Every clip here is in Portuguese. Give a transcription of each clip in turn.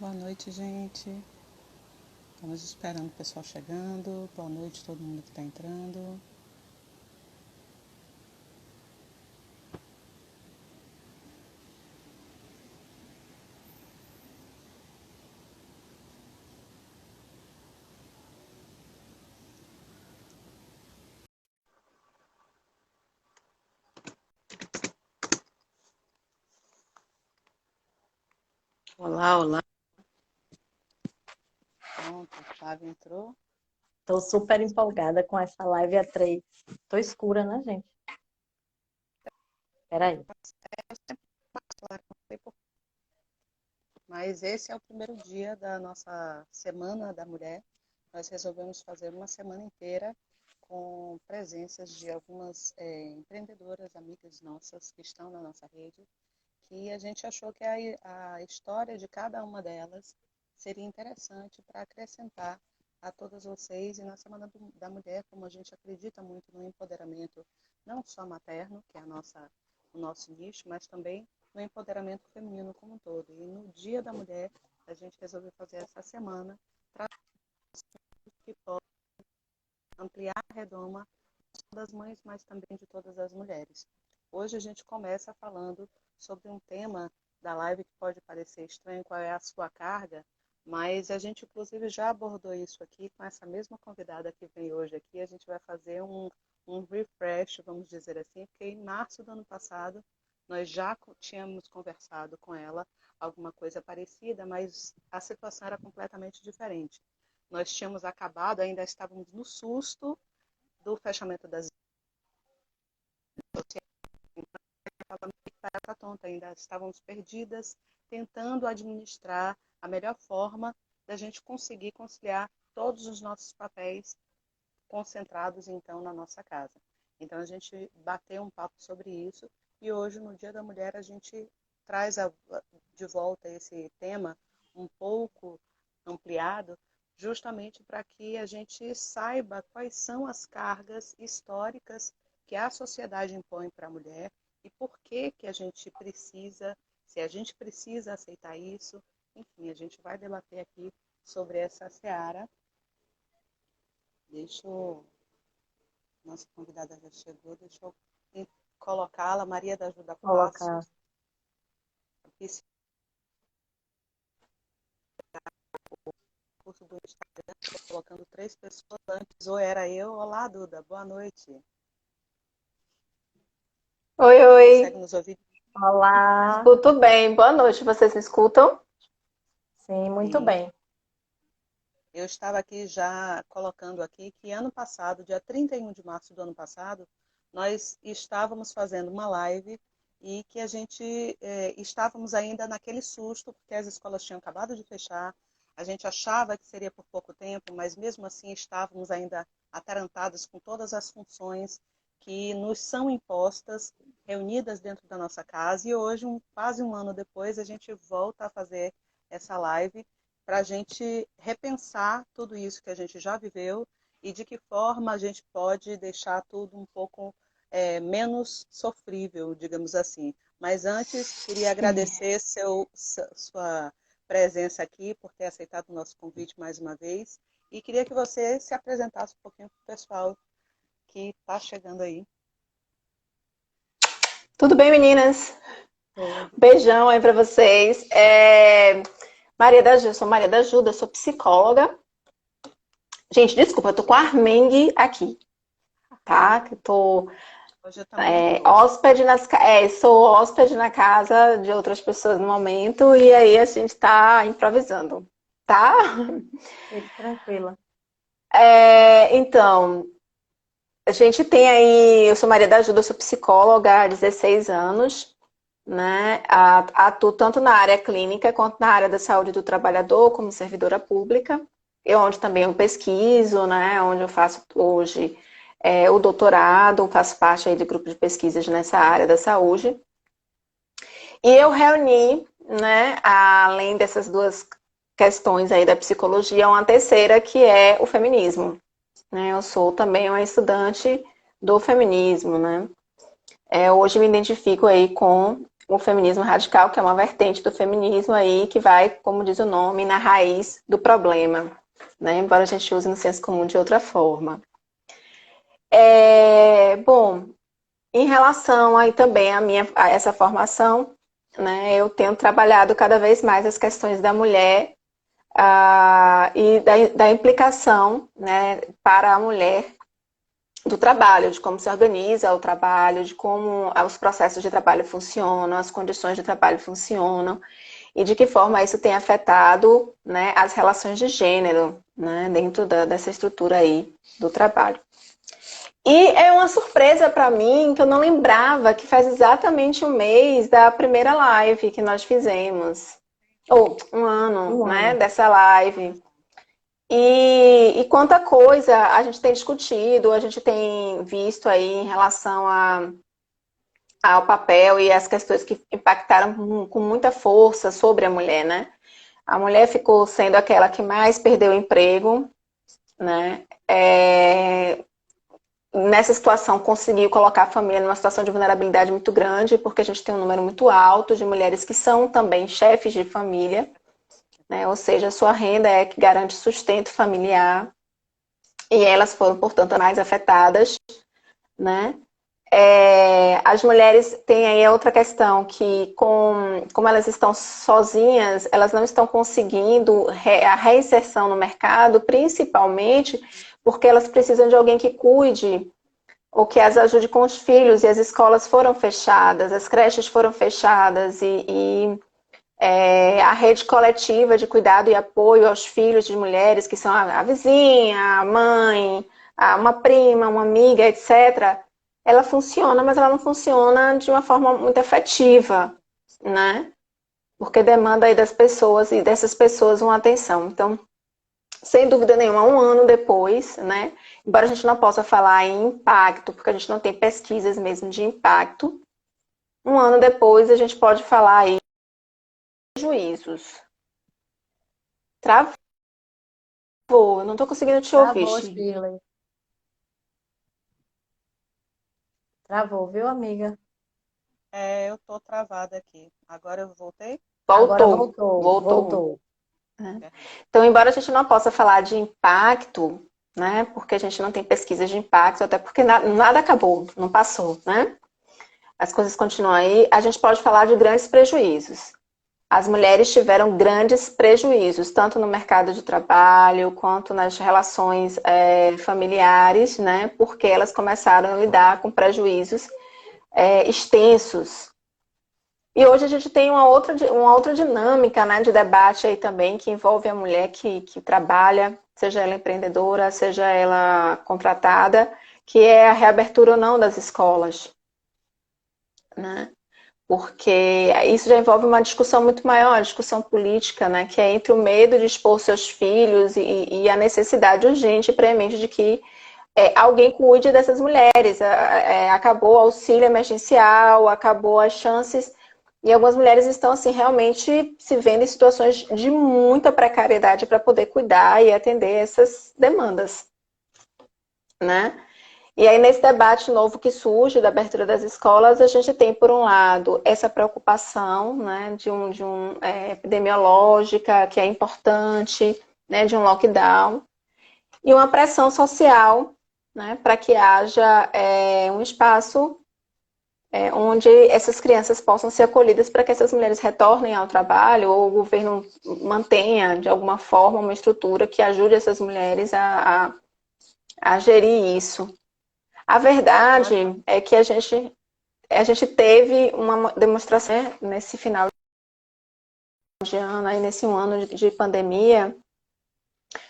Boa noite, gente. Estamos esperando o pessoal chegando. Boa noite, todo mundo que está entrando. Olá, olá. Pronto, o Flávio entrou. Tô super empolgada com essa live A3. Tô escura, né, gente? Peraí. Mas esse é o primeiro dia da nossa Semana da Mulher. Nós resolvemos fazer uma semana inteira com presenças de algumas empreendedoras, amigas nossas que estão na nossa rede, que a gente achou que a história de cada uma delas seria interessante para acrescentar a todas vocês. E na Semana da Mulher, como a gente acredita muito no empoderamento, não só materno, que é o nosso nicho, mas também no empoderamento feminino como um todo. E no Dia da Mulher, a gente resolveu fazer essa semana para que possa ampliar a redoma das mães, mas também de todas as mulheres. Hoje a gente começa falando sobre um tema da live que pode parecer estranho, qual é a sua carga, mas a gente inclusive já abordou isso aqui com essa mesma convidada que vem hoje aqui. A gente vai fazer um refresh, vamos dizer assim, porque em março do ano passado nós já tínhamos conversado com ela alguma coisa parecida, mas a situação era completamente diferente. Nós tínhamos acabado, ainda estávamos no susto do fechamento das barata tonta, ainda estávamos perdidas, tentando administrar a melhor forma da gente conseguir conciliar todos os nossos papéis concentrados, então, na nossa casa. Então, a gente bateu um papo sobre isso e hoje, no Dia da Mulher, a gente traz de volta esse tema um pouco ampliado, justamente para que a gente saiba quais são as cargas históricas que a sociedade impõe para a mulher e por que que a gente precisa, se a gente precisa aceitar isso. Enfim, a gente vai debater aqui sobre essa seara. Deixa eu... Nossa convidada já chegou, deixa eu colocá-la. Maria da Ajuda Passos. Curso do Instagram, estou colocando 3 pessoas antes, ou era eu. Olá, Duda, boa noite. Oi, oi. Consegue nos ouvir? Olá. Escuto bem. Boa noite. Vocês me escutam? Sim, muito Sim. bem. Eu estava aqui já colocando aqui que ano passado, dia 31 de março do ano passado, nós estávamos fazendo uma live e que a gente estávamos ainda naquele susto, porque as escolas tinham acabado de fechar. A gente achava que seria por pouco tempo, mas mesmo assim estávamos ainda atarantados com todas as funções que nos são impostas, reunidas dentro da nossa casa. E hoje, quase um ano depois, a gente volta a fazer essa live para a gente repensar tudo isso que a gente já viveu e de que forma a gente pode deixar tudo um pouco menos sofrível, digamos assim. Mas antes, queria agradecer sua presença aqui, por ter aceitado o nosso convite mais uma vez. E queria que você se apresentasse um pouquinho para o pessoal que está chegando aí. Tudo bem, meninas? Beijão aí pra vocês. Eu sou Maria da Ajuda, sou psicóloga. Gente, desculpa, eu tô com a Armengue aqui, tá? Que eu tô Hoje eu também sou hóspede na casa de outras pessoas no momento e aí a gente tá improvisando, tá? Fique tranquila. Então, a gente tem aí, eu sou Maria da Ajuda, eu sou psicóloga há 16 anos, né? Atuo tanto na área clínica quanto na área da saúde do trabalhador, como servidora pública, onde também eu pesquiso, né? Onde eu faço hoje o doutorado, faço parte aí de grupo de pesquisas nessa área da saúde. E eu reuni, né, além dessas duas questões aí da psicologia, uma terceira que é o feminismo. Né? Eu sou também uma estudante do feminismo, né? Hoje me identifico aí com o feminismo radical, que é uma vertente do feminismo aí que vai, como diz o nome, na raiz do problema, né? Embora a gente use no senso comum de outra forma. Bom, em relação aí também a essa formação, né, eu tenho trabalhado cada vez mais as questões da mulher e da implicação, né, para a mulher do trabalho, de como se organiza o trabalho, de como os processos de trabalho funcionam, as condições de trabalho funcionam e de que forma isso tem afetado, né, as relações de gênero, né, dentro dessa estrutura aí do trabalho. E é uma surpresa para mim que eu não lembrava que faz exatamente um mês da primeira live que nós fizemos. Ou um ano, né, dessa live. E quanta coisa a gente tem discutido, a gente tem visto aí em relação ao papel e as questões que impactaram com muita força sobre a mulher, né? A mulher ficou sendo aquela que mais perdeu o emprego, né? Nessa situação, conseguiu colocar a família numa situação de vulnerabilidade muito grande, porque a gente tem um número muito alto de mulheres que são também chefes de família, né? Ou seja, a sua renda é que garante sustento familiar, e elas foram, portanto, mais afetadas, né? As mulheres têm aí outra questão, que como elas estão sozinhas, elas não estão conseguindo a reinserção no mercado, principalmente porque elas precisam de alguém que cuide ou que as ajude com os filhos, e as escolas foram fechadas, as creches foram fechadas, a rede coletiva de cuidado e apoio aos filhos de mulheres, que são a vizinha, a mãe, uma prima, uma amiga, etc., ela funciona, mas ela não funciona de uma forma muito efetiva, né? Porque demanda aí das pessoas e dessas pessoas uma atenção. Então, sem dúvida nenhuma, um ano depois, né? Embora a gente não possa falar em impacto, porque a gente não tem pesquisas mesmo de impacto, um ano depois a gente pode falar aí de juízos. Travou, eu não estou conseguindo te ouvir, Travou, Shirley. Shirley. Travou, viu, amiga? Eu tô travada aqui. Agora eu voltei? Agora Voltou. voltou. Então, embora a gente não possa falar de impacto, né? Porque a gente não tem pesquisas de impacto, até porque nada acabou, não passou, né? As coisas continuam aí. A gente pode falar de grandes prejuízos. As mulheres tiveram grandes prejuízos, tanto no mercado de trabalho, quanto nas relações familiares, né? Porque elas começaram a lidar com prejuízos extensos. E hoje a gente tem uma outra dinâmica, né, de debate aí também, que envolve a mulher que trabalha, seja ela empreendedora, seja ela contratada, que é a reabertura ou não das escolas, né? Porque isso já envolve uma discussão muito maior, uma discussão política, né? Que é entre o medo de expor seus filhos e a necessidade urgente e premente de que alguém cuide dessas mulheres. Acabou o auxílio emergencial, acabou as chances, e algumas mulheres estão assim realmente se vendo em situações de muita precariedade para poder cuidar e atender essas demandas, né? E aí, nesse debate novo que surge da abertura das escolas, a gente tem, por um lado, essa preocupação, né, de epidemiológica, que é importante, né, de um lockdown, e uma pressão social, né, para que haja um espaço onde essas crianças possam ser acolhidas, para que essas mulheres retornem ao trabalho, ou o governo mantenha, de alguma forma, uma estrutura que ajude essas mulheres a gerir isso. A verdade é que a gente teve uma demonstração nesse final de ano, aí nesse um ano de pandemia,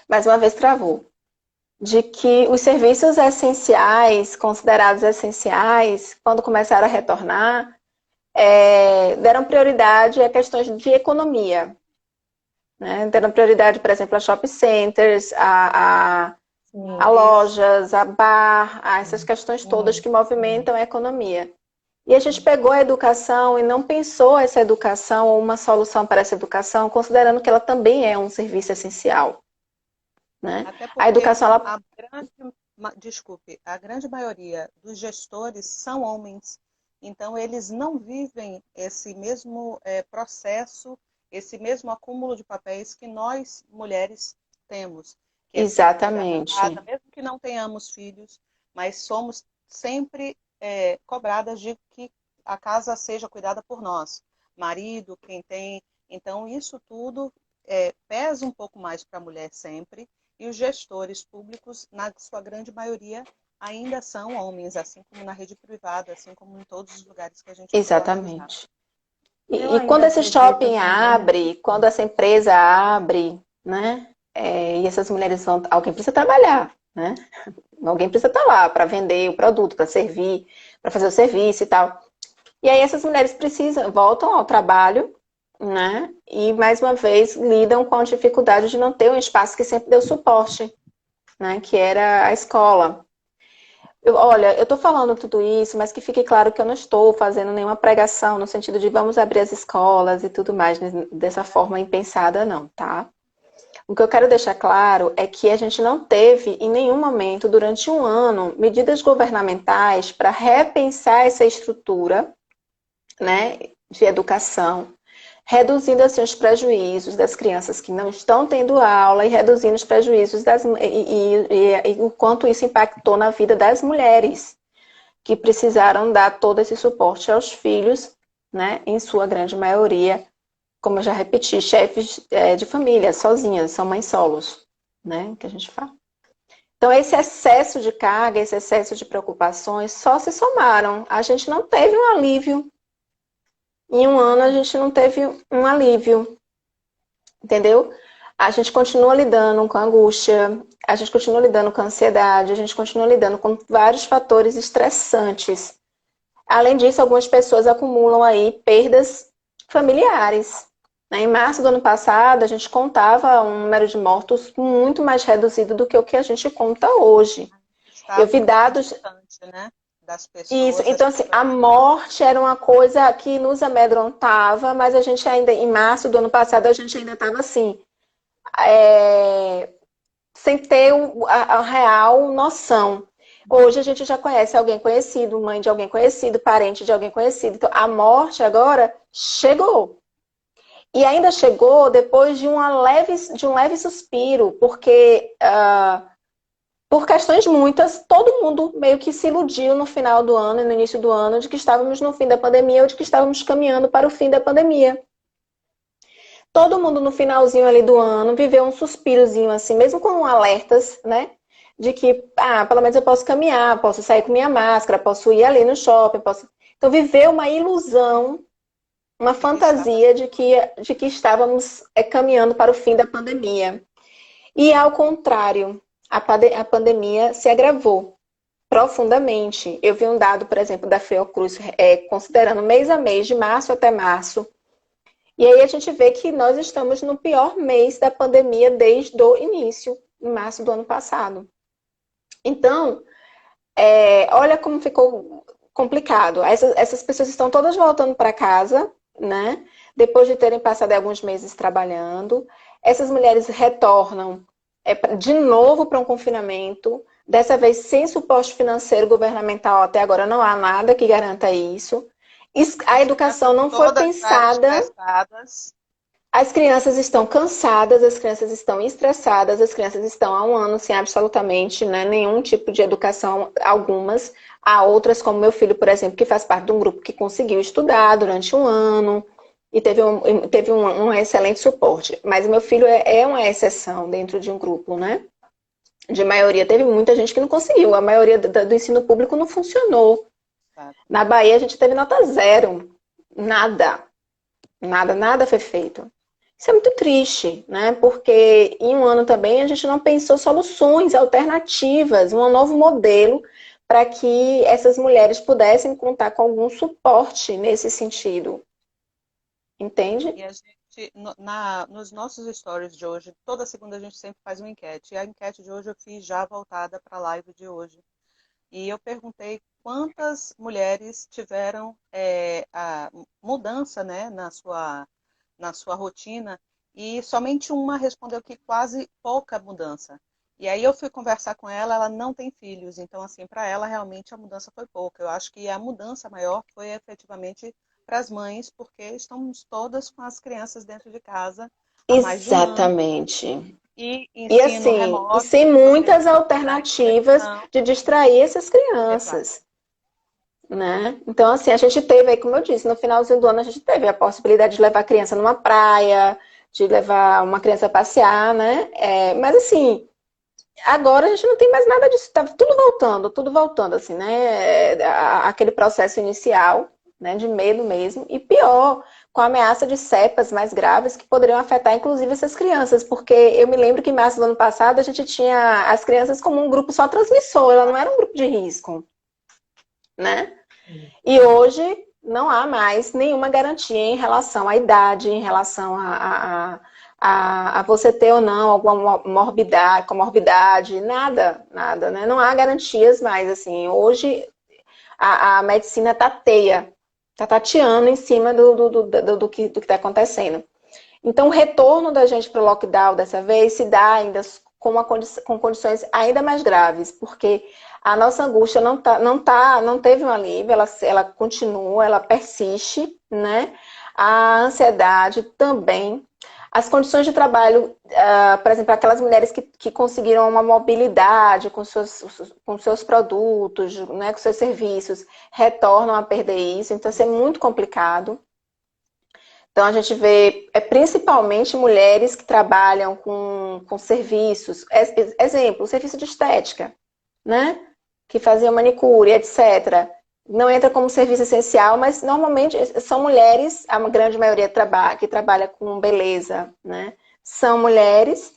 mais uma vez travou, de que os serviços essenciais, considerados essenciais, quando começaram a retornar, deram prioridade a questões de economia, né? Deram prioridade, por exemplo, a shopping centers, a lojas, a bar, a essas questões todas que movimentam a economia. E a gente pegou a educação e não pensou essa educação ou uma solução para essa educação, considerando que ela também é um serviço essencial, né? Até porque A educação, desculpe, a grande maioria dos gestores são homens. então eles não vivem esse mesmo processo, esse mesmo acúmulo de papéis que nós, mulheres, temos. Que é sempre cuidar da Exatamente. casa, mesmo que não tenhamos filhos, mas somos sempre cobradas de que a casa seja cuidada por nós. Marido, quem tem. Então, isso tudo pesa um pouco mais para a mulher sempre, e os gestores públicos, na sua grande maioria, ainda são homens, assim como na rede privada, assim como em todos os lugares que a gente for analisar. Exatamente. Eu E quando ainda esse acredito shopping também. abre, quando essa empresa abre, né? E essas mulheres vão, alguém precisa trabalhar, né? Alguém precisa estar lá para vender o produto, para servir, para fazer o serviço e tal. E aí essas mulheres precisam, voltam ao trabalho, né? E mais uma vez lidam com a dificuldade de não ter um espaço que sempre deu suporte, né? Que era a escola. Olha, eu estou falando tudo isso, mas que fique claro que eu não estou fazendo nenhuma pregação no sentido de vamos abrir as escolas e tudo mais dessa forma impensada, não, tá? O que eu quero deixar claro é que a gente não teve, em nenhum momento, durante um ano, medidas governamentais para repensar essa estrutura, né, de educação, reduzindo assim os prejuízos das crianças que não estão tendo aula e reduzindo os prejuízos e o quanto isso impactou na vida das mulheres que precisaram dar todo esse suporte aos filhos, né, em sua grande maioria, como eu já repeti, chefes de família, sozinhas, são mães solos, né, que a gente fala. Então, esse excesso de carga, esse excesso de preocupações só se somaram. A gente não teve um alívio. Em um ano, a gente não teve um alívio, entendeu? A gente continua lidando com angústia, a gente continua lidando com ansiedade, a gente continua lidando com vários fatores estressantes. Além disso, algumas pessoas acumulam aí perdas familiares. Em março do ano passado, a gente contava um número de mortos muito mais reduzido do que o que a gente conta hoje. Eu Estava vi um pouco dados. distante, né, das Isso, pessoas, as então assim, pessoas a morte era uma coisa que nos amedrontava, mas a gente ainda, em março do ano passado, a gente ainda estava assim, sem ter a real noção. Hoje a gente já conhece alguém conhecido, mãe de alguém conhecido, parente de alguém conhecido. Então, a morte agora chegou. E ainda chegou depois de de um leve suspiro, porque por questões muitas, todo mundo meio que se iludiu no final do ano e no início do ano de que estávamos no fim da pandemia ou de que estávamos caminhando para o fim da pandemia. Todo mundo no finalzinho ali do ano viveu um suspirozinho assim, mesmo com alertas, né? De que, pelo menos eu posso caminhar, posso sair com minha máscara, posso ir ali no shopping, posso... Então, viveu uma ilusão, uma de que estava. fantasia de que estávamos caminhando para o fim da pandemia. E, ao contrário, a pandemia se agravou profundamente. Eu vi um dado, por exemplo, da Fiocruz, considerando mês a mês, de março até março, e aí a gente vê que nós estamos no pior mês da pandemia desde o início, em março do ano passado. Então, olha como ficou complicado. Essas pessoas estão todas voltando para casa, né? Depois de terem passado alguns meses trabalhando. Essas mulheres retornam de novo para um confinamento, dessa vez sem suporte financeiro governamental. Até agora não há nada que garanta isso. A As educação crianças não foi todas já pensada. estressadas. As crianças estão cansadas, as crianças estão estressadas, as crianças estão há um ano sem absolutamente, né, nenhum tipo de educação, algumas. Há outras, como meu filho, por exemplo, que faz parte de um grupo que conseguiu estudar durante um ano e teve um excelente suporte. Mas meu filho é uma exceção dentro de um grupo, né? De maioria. Teve muita gente que não conseguiu. A maioria do ensino público não funcionou. Sabe? Na Bahia, a gente teve nota zero. Nada. Nada foi feito. Isso é muito triste, né? Porque em um ano também a gente não pensou soluções alternativas, um novo modelo para que essas mulheres pudessem contar com algum suporte nesse sentido. Entende? E a gente, nos nossos stories de hoje, toda segunda a gente sempre faz uma enquete. E a enquete de hoje eu fiz já voltada para a live de hoje. E eu perguntei quantas mulheres tiveram a mudança, né, na sua rotina, e somente uma respondeu que quase pouca mudança. E aí eu fui conversar com ela, ela não tem filhos, então assim, para ela realmente a mudança foi pouca. Eu acho que a mudança maior foi efetivamente para as mães, porque estamos todas com as crianças dentro de casa há mais de um ano Exatamente. e E ensino assim, e remoto, sem que você muitas traz alternativas conexão, de distrair essas exato. crianças, né? Então, assim, a gente teve aí, como eu disse, no finalzinho do ano a gente teve a possibilidade de levar a criança numa praia, de levar uma criança a passear, né? Mas assim, agora a gente não tem mais nada disso, tá tudo voltando, assim, né? Aquele processo inicial, né, de medo mesmo, e pior, com a ameaça de cepas mais graves que poderiam afetar, inclusive, essas crianças, porque eu me lembro que em março do ano passado a gente tinha as crianças como um grupo só transmissor, ela não era um grupo de risco, né? E hoje não há mais nenhuma garantia em relação à idade, em relação a você ter ou não alguma comorbidade, nada, né? Não há garantias mais, assim. Hoje a medicina tateia, tá tateando em cima do que está acontecendo. Então, o retorno da gente para o lockdown dessa vez se dá ainda com condições ainda mais graves, porque a nossa angústia não teve um alívio, ela continua, ela persiste, né? A ansiedade também. As condições de trabalho, por exemplo, aquelas mulheres que conseguiram uma mobilidade com seus produtos, né, com seus serviços, retornam a perder isso, então isso é muito complicado. Então, a gente vê principalmente mulheres que trabalham com serviços. Exemplo, serviço de estética, né? Que faziam manicure, etc. Não entra como serviço essencial, mas normalmente são mulheres, a grande maioria que trabalha com beleza, né? São mulheres,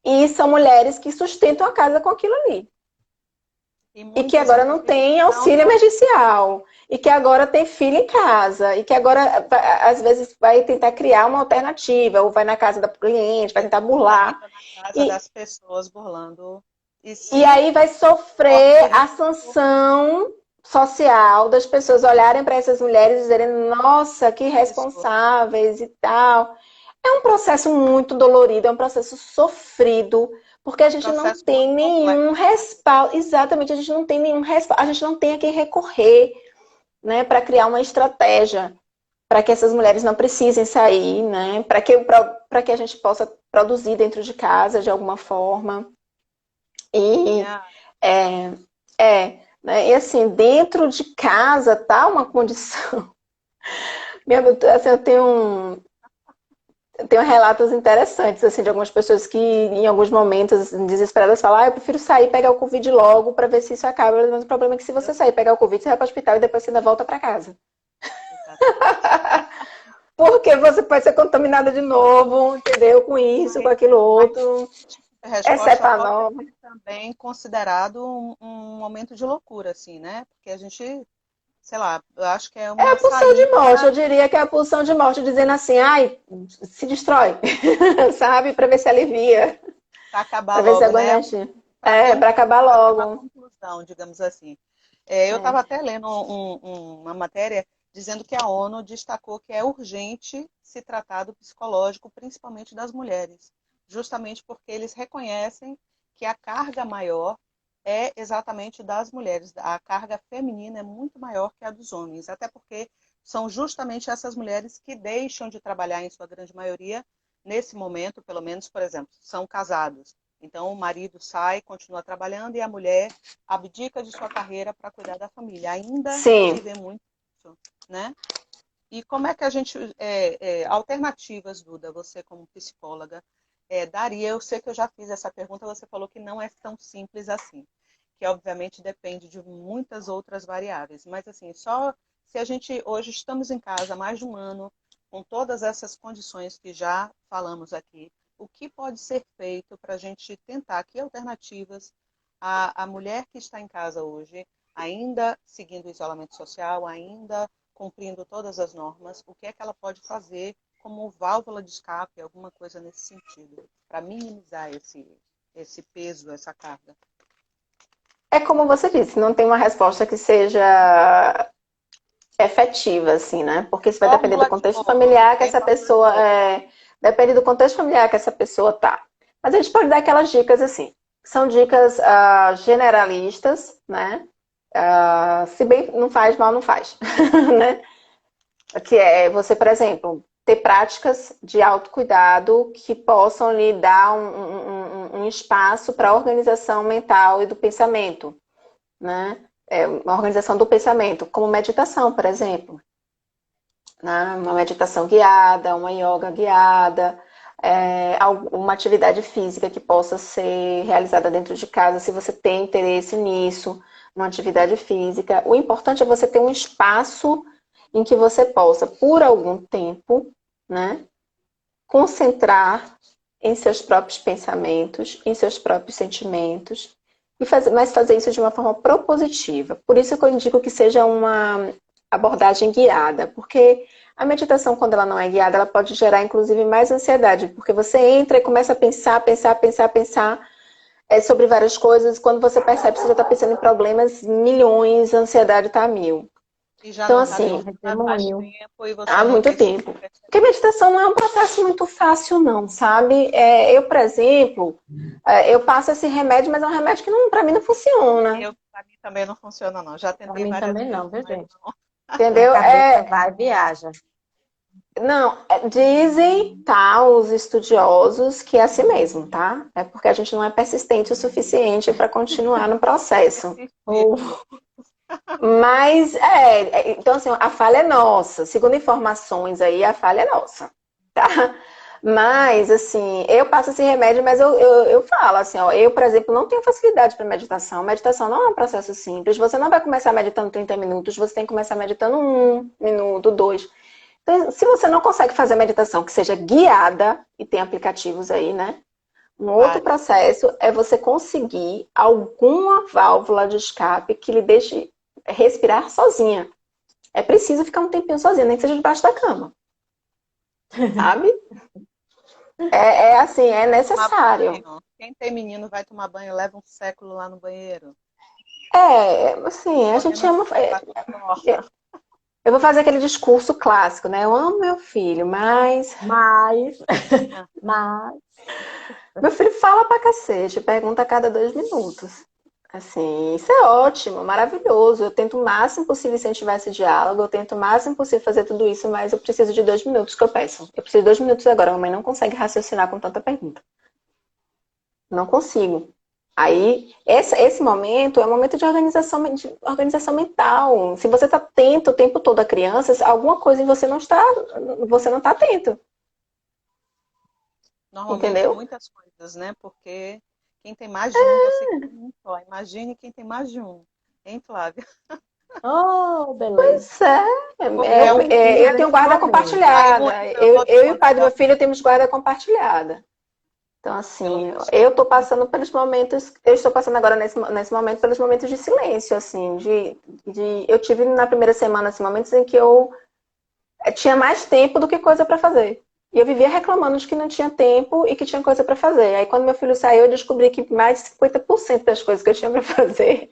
e são mulheres que sustentam a casa com aquilo ali. E E que muitas, agora não inclusive, tem não auxílio estão. emergencial. E que agora tem filho em casa. E que agora, às vezes, vai tentar criar uma alternativa. Ou vai na casa da cliente, vai tentar burlar. Exatamente, na casa E, das pessoas burlando. E e se aí vai corre sofrer a risco, sanção social das pessoas olharem para essas mulheres e dizerem, nossa, que isso, responsáveis e tal. É um processo muito dolorido, é um processo sofrido, porque a gente não processo tem muito complexo. nenhum respaldo. Exatamente, a gente não tem nenhum respaldo, a gente não tem a quem recorrer, né, para criar uma estratégia para que essas mulheres não precisem sair, né, para que a gente possa produzir dentro de casa de alguma forma. E Minha, é, né, e assim, dentro de casa tá uma condição. Assim, eu tenho relatos interessantes, assim, de algumas pessoas que, em alguns momentos, desesperadas, falam, eu prefiro sair e pegar o Covid logo para ver se isso acaba. Mas o problema é que se eu você sair e sei, pegar o Covid, você vai para o hospital e depois você ainda volta para casa. exatamente. Porque você pode ser contaminada de novo, entendeu? Com isso, com Mas aquilo aí, outro. tipo de É resposta cepa pode nova. ser também considerado um momento de loucura, assim, né? Porque a gente, sei lá, eu acho que é É a uma pulsão de morte. saída Eu diria que é a pulsão de morte, dizendo assim, ai, se destrói, sabe? Para ver se alivia, para acabar para ver se logo, aguenta né? energia. É, para acabar Para ter uma logo. conclusão, digamos assim. É, eu estava É. até lendo uma matéria dizendo que a ONU destacou que é urgente se tratar do psicológico, principalmente das mulheres, justamente porque eles reconhecem que a carga maior é exatamente das mulheres. A carga feminina é muito maior que a dos homens, até porque são justamente essas mulheres que deixam de trabalhar, em sua grande maioria, nesse momento, pelo menos, por exemplo, são casados. Então, o marido sai, continua trabalhando e a mulher abdica de sua carreira para cuidar da família. Ainda se Sim. vê muito isso, né? E como é que a gente... alternativas, Duda, você como psicóloga, daria? Eu sei que eu já fiz essa pergunta, você falou que não é tão simples assim, que obviamente depende de muitas outras variáveis. Mas, assim, só se a gente hoje estamos em casa há mais de um ano, com todas essas condições que já falamos aqui, o que pode ser feito para a gente tentar, que alternativas a mulher que está em casa hoje, ainda seguindo o isolamento social, ainda cumprindo todas as normas, o que é que ela pode fazer como válvula de escape, alguma coisa nesse sentido, para minimizar esse peso, essa carga? É como você disse, não tem uma resposta que seja efetiva, assim, né? Porque isso vai depender do Fórmula de contexto bolo, não familiar que tem essa fórmula de pessoa bolo. depende do contexto familiar que essa pessoa tá. Mas a gente pode dar aquelas dicas assim. São dicas generalistas, né? Se bem não faz, mal não faz, né? Que é você, por exemplo, ter práticas de autocuidado que possam lhe dar um espaço para a organização mental e do pensamento, né? Uma organização do pensamento, como meditação, por exemplo, né? Uma meditação guiada, uma yoga guiada, uma atividade física que possa ser realizada dentro de casa, se você tem interesse nisso, uma atividade física. O importante é você ter um espaço em que você possa, por algum tempo, né, concentrar em seus próprios pensamentos, em seus próprios sentimentos, mas fazer isso de uma forma propositiva. Por isso que eu indico que seja uma abordagem guiada, porque a meditação, quando ela não é guiada, ela pode gerar, inclusive, mais ansiedade, porque você entra e começa a pensar sobre várias coisas, quando você percebe que você já está pensando em problemas milhões, a ansiedade está a mil. E já Então, não está assim, há faz tempo e você há nem muito tempo. Porque meditação não é um processo muito fácil, não, sabe? Eu, por exemplo, eu passo esse remédio, mas é um remédio que para mim não funciona. Para mim também não funciona, não. Já Pra tentei mim várias também vezes, não, viu, mas gente? não. Entendeu? Minha cabeça vai e viaja. Não, dizem, tá, os estudiosos que é assim mesmo, tá? É porque a gente não é persistente o suficiente para continuar no processo. Mas, então assim, a falha é nossa. Segundo informações aí, a falha é nossa, tá? Mas, assim, eu passo esse remédio, mas eu falo assim, ó, eu, por exemplo, não tenho facilidade para meditação. Meditação não é um processo simples. Você não vai começar meditando 30 minutos, você tem que começar meditando 1 minuto, 2. Então, se você não consegue fazer meditação que seja guiada, e tem aplicativos aí, né? Um outro processo é você conseguir alguma válvula de escape que lhe deixe respirar sozinha. É preciso ficar um tempinho sozinha, nem que seja debaixo da cama. Sabe? Assim, é necessário. Quem tem menino vai tomar banho, leva um século lá no banheiro. Assim, a gente ama. Eu vou fazer aquele discurso clássico, né? Eu amo meu filho, mas. Meu filho fala pra cacete, pergunta a cada 2 minutos. Assim, isso é ótimo, maravilhoso. Eu tento o máximo possível incentivar esse diálogo, eu tento o máximo possível fazer tudo isso, mas eu preciso de 2 minutos que eu peço. Eu preciso de 2 minutos agora, a mamãe não consegue raciocinar com tanta pergunta. Não consigo. Aí, esse momento é um momento de organização mental. Se você está atento o tempo todo a crianças, alguma coisa em você não está atento. Normalmente entendeu? Muitas coisas, né? Porque quem tem mais de um, você tem um só. Imagine quem tem mais de um. Hein, Flávia? Oh, Pois beleza. eu tenho guarda compartilhada. Eu e o pai do meu filho temos guarda compartilhada. Então, assim, eu estou passando pelos momentos, eu estou passando agora nesse momento pelos momentos de silêncio, assim, eu tive na primeira semana, assim, momentos em que eu tinha mais tempo do que coisa para fazer. E eu vivia reclamando de que não tinha tempo e que tinha coisa para fazer. Aí, quando meu filho saiu, eu descobri que mais de 50% das coisas que eu tinha para fazer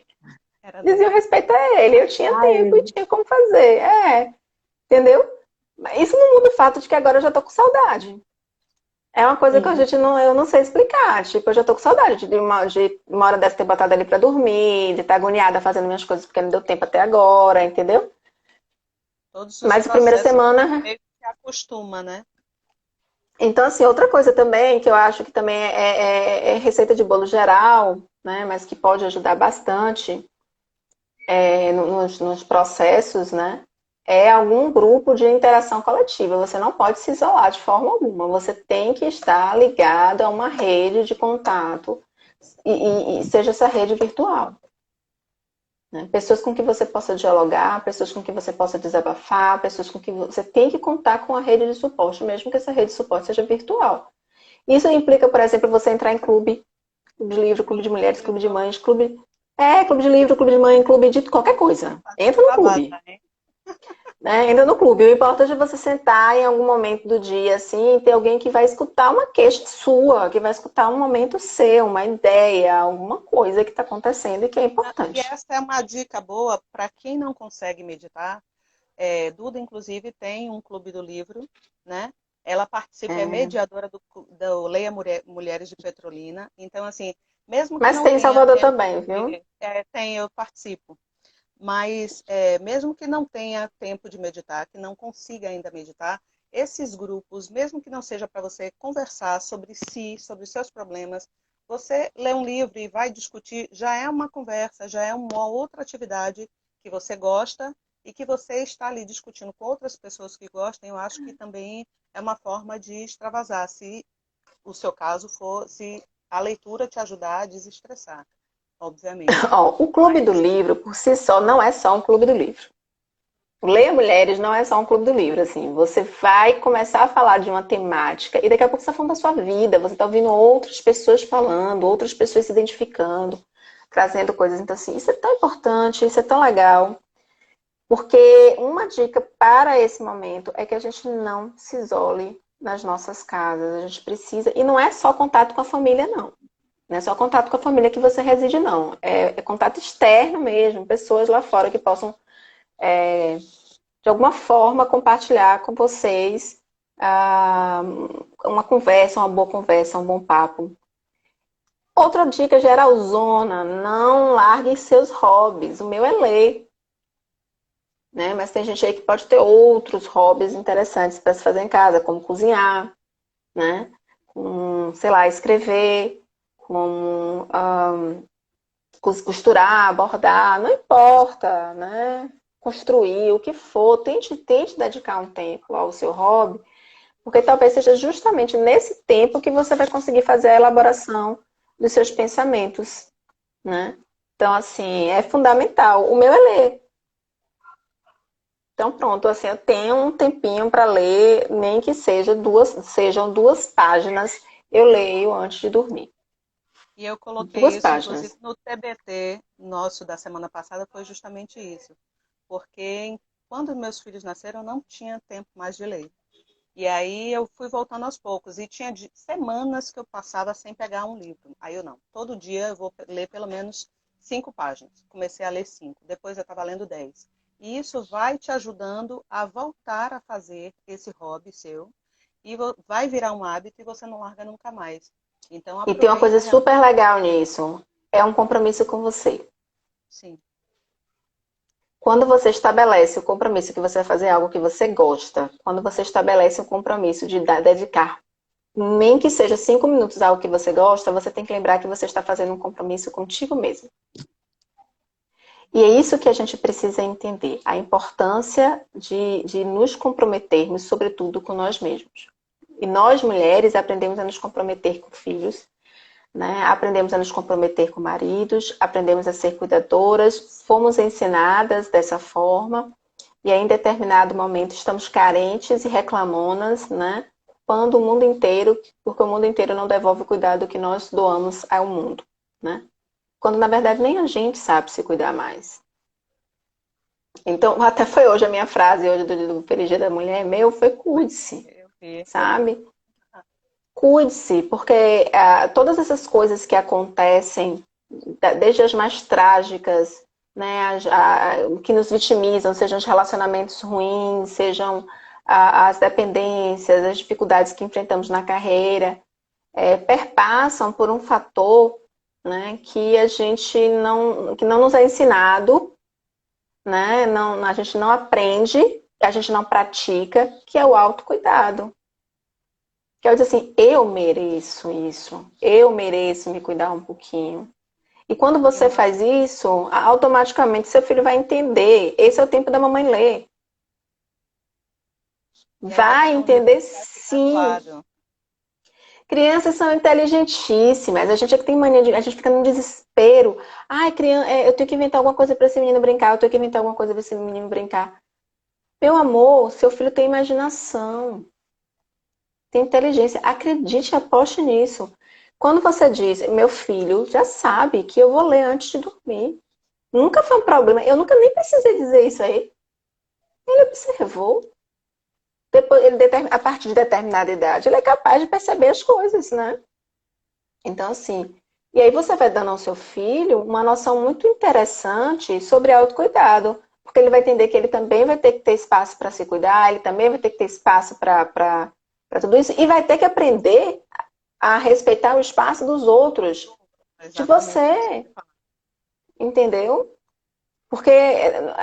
diziam respeito a ele. Eu tinha tempo e tinha como fazer. Entendeu? Isso não muda o fato de que agora eu já tô com saudade. É uma coisa que eu não sei explicar. Tipo, eu já tô com saudade de uma hora dessa ter botado ele pra dormir, de estar agoniada fazendo minhas coisas porque não deu tempo até agora, entendeu? Mas a primeira semana... meio que se acostuma, né? Então, assim, outra coisa também, que eu acho que também é receita de bolo geral, né? Mas que pode ajudar bastante nos processos, né? É algum grupo de interação coletiva. Você não pode se isolar de forma alguma. Você tem que estar ligado a uma rede de contato e seja essa rede virtual. Né? Pessoas com que você possa dialogar, pessoas com que você possa desabafar, pessoas com que você tem que contar com a rede de suporte, mesmo que essa rede de suporte seja virtual. Isso implica, por exemplo, você entrar em clube de livro, clube de mulheres, clube de mães, clube de livro, clube de mãe, clube de qualquer coisa. Entra no clube. Né? Entra no clube. O importante é você sentar em algum momento do dia, assim, e ter alguém que vai escutar uma queixa sua, que vai escutar um momento seu, uma ideia, alguma coisa que está acontecendo e que é importante. E essa é uma dica boa para quem não consegue meditar. Duda, inclusive, tem um clube do livro, né? Ela participa, é É. mediadora do Leia Mulheres de Petrolina. Então, assim, mesmo que Mas não tem em tenha Salvador tempo também, viu? eu participo. Mas mesmo que não tenha tempo de meditar, que não consiga ainda meditar, esses grupos, mesmo que não seja para você conversar sobre si, sobre seus problemas, você lê um livro e vai discutir, já é uma conversa, já é uma outra atividade que você gosta e que você está ali discutindo com outras pessoas que gostam. Eu acho que também é uma forma de extravasar, se o seu caso for, se a leitura te ajudar a desestressar, obviamente. Ó, o Clube do Mas Livro, por si só, não é só um Clube do Livro. O Leia Mulheres não é só um clube do livro, assim. Você vai começar a falar de uma temática e daqui a pouco você está falando da sua vida. Você está ouvindo outras pessoas falando, outras pessoas se identificando, trazendo coisas. Então, assim, isso é tão importante, isso é tão legal. Porque uma dica para esse momento é que a gente não se isole nas nossas casas. A gente precisa... E não é só contato com a família, não. Não é só contato com a família que você reside, não. É contato externo mesmo. Pessoas lá fora que possam de alguma forma, compartilhar com vocês uma conversa, uma boa conversa, um bom papo. Outra dica geralzona, não larguem seus hobbies. O meu é ler, né? Mas tem gente aí que pode ter outros hobbies interessantes para se fazer em casa, como cozinhar, né? Sei lá, escrever, como costurar, bordar, não importa, né? Construir, o que for, tente dedicar um tempo ao seu hobby, porque talvez seja justamente nesse tempo que você vai conseguir fazer a elaboração dos seus pensamentos, né? Então, assim, é fundamental. O meu é ler. Então, pronto, assim, eu tenho um tempinho para ler, nem que sejam duas páginas, eu leio antes de dormir. E eu coloquei Duas isso, inclusive, páginas. no TBT nosso da semana passada, foi justamente isso. Porque quando meus filhos nasceram, eu não tinha tempo mais de ler. E aí eu fui voltando aos poucos. E tinha semanas que eu passava sem pegar um livro. Aí eu não. Todo dia eu vou ler pelo menos 5 páginas. Comecei a ler 5. Depois eu estava lendo 10. E isso vai te ajudando a voltar a fazer esse hobby seu. E vai virar um hábito e você não larga nunca mais. Então E tem uma coisa aproveita realmente. super legal nisso, é um compromisso com você. Sim. Quando você estabelece o compromisso que você vai fazer algo que você gosta, quando você estabelece o compromisso de dedicar, nem que seja 5 minutos a algo que você gosta, você tem que lembrar que você está fazendo um compromisso contigo mesmo. E é isso que a gente precisa entender, a importância de nos comprometermos, sobretudo com nós mesmos. E nós, mulheres, aprendemos a nos comprometer com filhos, né? Aprendemos a nos comprometer com maridos, aprendemos a ser cuidadoras, fomos ensinadas dessa forma, e aí, em determinado momento estamos carentes e reclamonas, né? Quando o mundo inteiro, porque o mundo inteiro não devolve o cuidado que nós doamos ao mundo, né? Quando na verdade nem a gente sabe se cuidar mais. Então, até foi hoje a minha frase hoje do Feliz Dia da Mulher, meu, foi cuide-se, Eu vi. sabe? Cuide-se, porque todas essas coisas que acontecem, desde as mais trágicas, né, que nos vitimizam, sejam os relacionamentos ruins, sejam as dependências, as dificuldades que enfrentamos na carreira, perpassam por um fator, né, que que não nos é ensinado, né, a gente não aprende, a gente não pratica, que é o autocuidado. Que eu dizer assim, eu mereço isso, eu mereço me cuidar um pouquinho. E quando E você uma faz isso, automaticamente seu filho vai entender. Esse é o tempo da mamãe ler. E aí a Vai questão disso entender vai ficar sim. claro. Crianças são inteligentíssimas. A gente é que tem mania de. A gente fica num desespero. Ai, criança, eu tenho que inventar alguma coisa para esse menino brincar, eu tenho que inventar alguma coisa para esse menino brincar. Meu amor, seu filho tem imaginação, tem inteligência. Acredite, aposte nisso. Quando você diz, meu filho já sabe que eu vou ler antes de dormir. Nunca foi um problema. Eu nunca nem precisei dizer isso aí. Ele observou. Depois, a partir de determinada idade, ele é capaz de perceber as coisas, né? Então, assim, e aí você vai dando ao seu filho uma noção muito interessante sobre autocuidado. Porque ele vai entender que ele também vai ter que ter espaço para se cuidar, ele também vai ter que ter espaço para para tudo isso. E vai ter que aprender a respeitar o espaço dos outros, de você, entendeu? Porque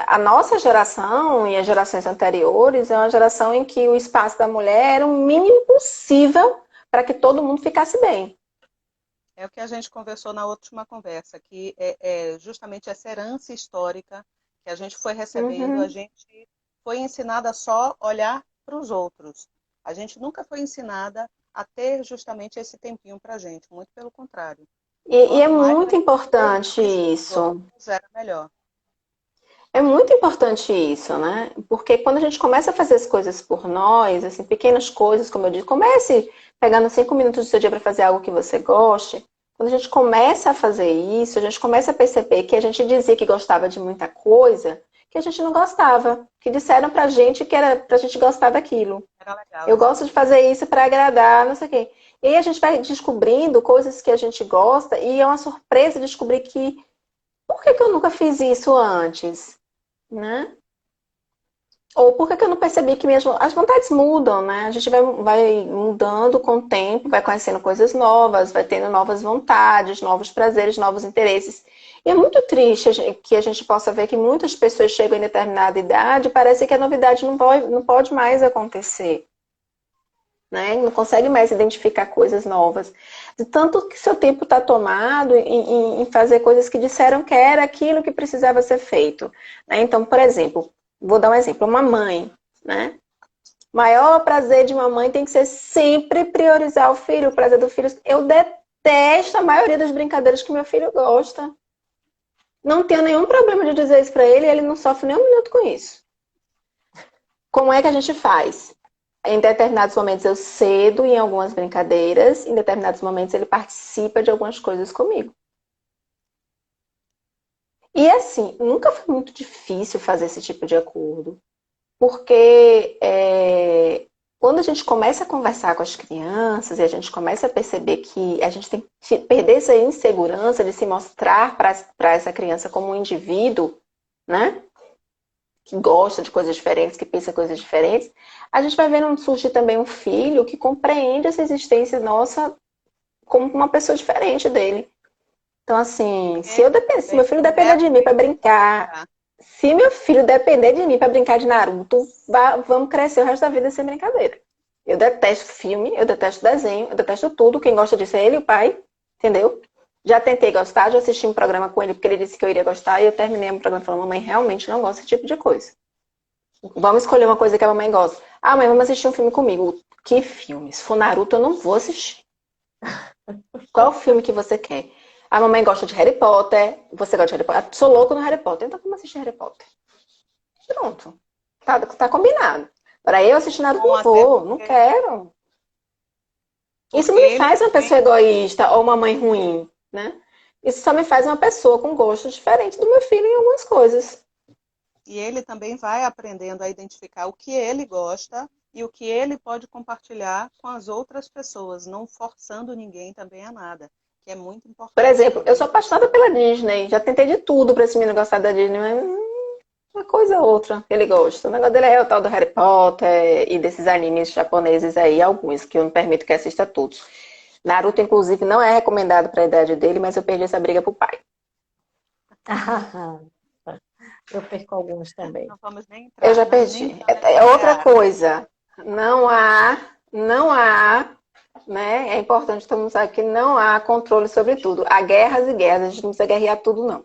a nossa geração e as gerações anteriores é uma geração em que o espaço da mulher era o mínimo possível para que todo mundo ficasse bem. É o que a gente conversou na última conversa, que justamente essa herança histórica que a gente foi recebendo, a gente foi ensinada só a olhar para os outros. A gente nunca foi ensinada a ter justamente esse tempinho para a gente, muito pelo contrário. E é muito importante isso. Era melhor. É muito importante isso, né? Porque quando a gente começa a fazer as coisas por nós, assim, pequenas coisas, como eu disse, comece pegando 5 minutos do seu dia para fazer algo que você goste. Quando a gente começa a fazer isso, a gente começa a perceber que a gente dizia que gostava de muita coisa, que a gente não gostava, que disseram pra gente que era pra gente gostar daquilo. Era legal, eu gosto de fazer isso para agradar, não sei o quê. E aí a gente vai descobrindo coisas que a gente gosta e é uma surpresa descobrir que por que eu nunca fiz isso antes? Né? Ou por que eu não percebi que as vontades mudam, né? A gente vai mudando com o tempo, vai conhecendo coisas novas, vai tendo novas vontades, novos prazeres, novos interesses. E é muito triste que a gente possa ver que muitas pessoas chegam em determinada idade e parece que a novidade não pode mais acontecer. Né? Não consegue mais identificar coisas novas. De tanto que seu tempo está tomado em fazer coisas que disseram que era aquilo que precisava ser feito. Né? Então, por exemplo, vou dar um exemplo, uma mãe, né? O maior prazer de uma mãe tem que ser sempre priorizar o filho, o prazer do filho. Eu detesto a maioria das brincadeiras que meu filho gosta. Não tenho nenhum problema de dizer isso para ele e ele não sofre nem um minuto com isso. Como é que a gente faz? Em determinados momentos eu cedo em algumas brincadeiras, em determinados momentos ele participa de algumas coisas comigo. E assim, nunca foi muito difícil fazer esse tipo de acordo, porque quando a gente começa a conversar com as crianças e a gente começa a perceber que a gente tem que perder essa insegurança de se mostrar para essa criança como um indivíduo, né? Que gosta de coisas diferentes, que pensa coisas diferentes, a gente vai vendo surgir também um filho que compreende essa existência nossa como uma pessoa diferente dele. Então, assim, se meu filho depender de mim para brincar, se meu filho depender de mim para brincar de Naruto, vamos crescer o resto da vida sem brincadeira. Eu detesto filme, eu detesto desenho, eu detesto tudo. Quem gosta disso é ele e o pai, entendeu? Já tentei gostar, já assisti um programa com ele porque ele disse que eu iria gostar e eu terminei um programa falando, mamãe, realmente não gosta desse tipo de coisa. Vamos escolher uma coisa que a mamãe gosta. Ah, mãe, vamos assistir um filme comigo. Que filme? Se for Naruto, eu não vou assistir. Qual filme que você quer? A mamãe gosta de Harry Potter. Você gosta de Harry Potter? Eu sou louco no Harry Potter. Então vamos assistir Harry Potter. Pronto. Tá combinado. Para eu assistir Naruto, não vou. Não quero. Isso não me faz uma pessoa egoísta ou uma mãe ruim, né? Isso só me faz uma pessoa com gostos diferentes do meu filho em algumas coisas. E ele também vai aprendendo a identificar o que ele gosta e o que ele pode compartilhar com as outras pessoas, não forçando ninguém também a nada, que é muito importante. Por exemplo, eu sou apaixonada pela Disney, já tentei de tudo para esse menino gostar da Disney, mas uma coisa ou outra que ele gosta. O negócio dele é o tal do Harry Potter e desses animes japoneses aí, alguns, que eu não permito que assista todos. Naruto, inclusive, não é recomendado para a idade dele, mas eu perdi essa briga pro pai. Eu perco alguns também. Não vamos nem entrar, eu já perdi. É outra coisa. Não há, né? É importante todo mundo saber que não há controle sobre tudo. Há guerras e guerras, a gente não precisa guerrear tudo, não.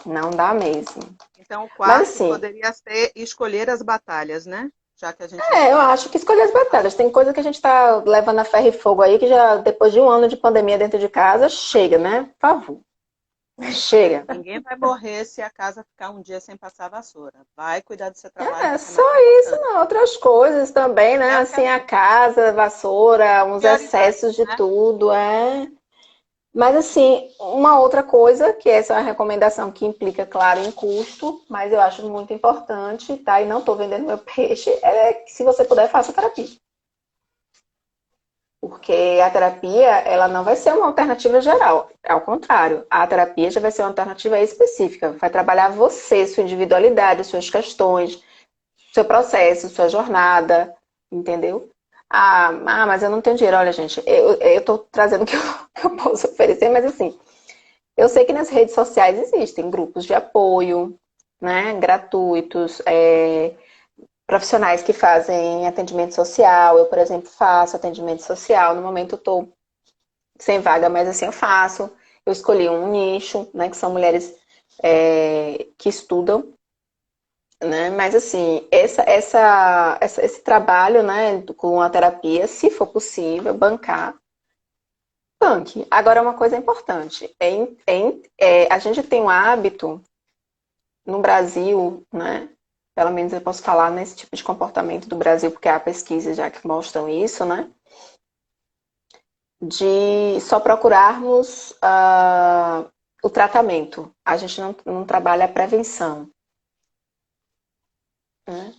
Não dá mesmo. Então, o quarto assim, poderia ser escolher as batalhas, né? Já que a gente eu acho que escolher as batalhas. Tem coisa que a gente tá levando a ferro e fogo aí, que já depois de um ano de pandemia dentro de casa, chega, né? Por favor. Chega. Ninguém vai morrer se a casa ficar um dia sem passar a vassoura. Vai cuidar do seu trabalho. É só isso, não. Outras coisas também, né? Assim, a casa, a vassoura, uns excessos de tudo, Mas, assim, uma outra coisa, que essa é uma recomendação que implica, claro, em custo, mas eu acho muito importante, tá? E não tô vendendo meu peixe, é que se você puder, faça terapia. Porque a terapia, ela não vai ser uma alternativa geral. Ao contrário, a terapia já vai ser uma alternativa específica. Vai trabalhar você, sua individualidade, suas questões, seu processo, sua jornada, entendeu? Mas eu não tenho dinheiro. Olha, gente, eu tô trazendo o que que eu posso oferecer, mas assim, eu sei que nas redes sociais existem grupos de apoio, né, gratuitos, profissionais que fazem atendimento social. Eu, por exemplo, faço atendimento social. No momento eu estou sem vaga, mas assim eu faço. Eu escolhi um nicho, né, que são mulheres que estudam, né? Mas assim, esse trabalho, né, com a terapia, se for possível, bancar, banque. Agora, uma coisa importante, a gente tem um hábito no Brasil, né? Pelo menos eu posso falar nesse tipo de comportamento do Brasil, porque há pesquisas já que mostram isso, né? De só procurarmos o tratamento. A gente não trabalha a prevenção, né?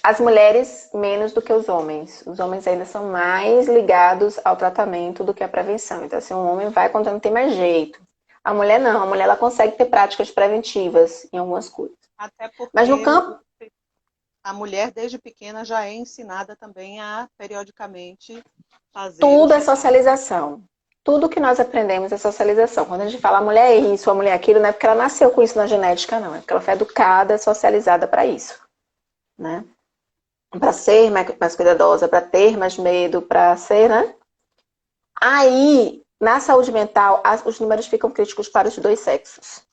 As mulheres menos do que os homens. Os homens ainda são mais ligados ao tratamento do que à prevenção. Então, assim, um homem vai quando não tem mais jeito. A mulher não. A mulher ela consegue ter práticas preventivas em algumas coisas. Até Mas no porque campo, a mulher, desde pequena, já é ensinada também a, periodicamente, fazer o tudo é check-up. socialização. Tudo que nós aprendemos é socialização. Quando a gente fala a mulher é isso, a mulher é aquilo, não é porque ela nasceu com isso na genética, não. É porque ela foi educada, socializada para isso, né? Para ser mais cuidadosa, para ter mais medo, para ser, né? Aí, na saúde mental, os números ficam críticos para os dois sexos.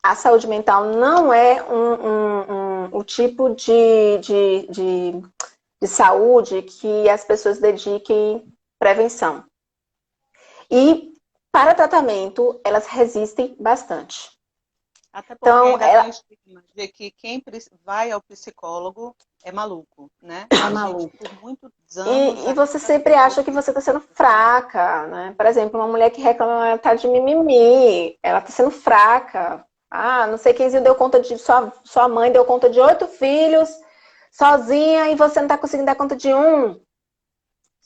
A saúde mental não é o tipo de saúde que as pessoas dediquem prevenção. E para tratamento, elas resistem bastante. Até porque Então, ainda tem o estigma de que quem vai ao psicólogo é maluco, né? É A gente, maluco. por muitos anos, e você ainda sempre ficou acha que você está sendo fraca, né? Por exemplo, uma mulher que reclama, ela tá de mimimi, ela está sendo fraca. Não sei quem deu conta de... Sua mãe deu conta de 8 filhos sozinha e você não está conseguindo dar conta de um.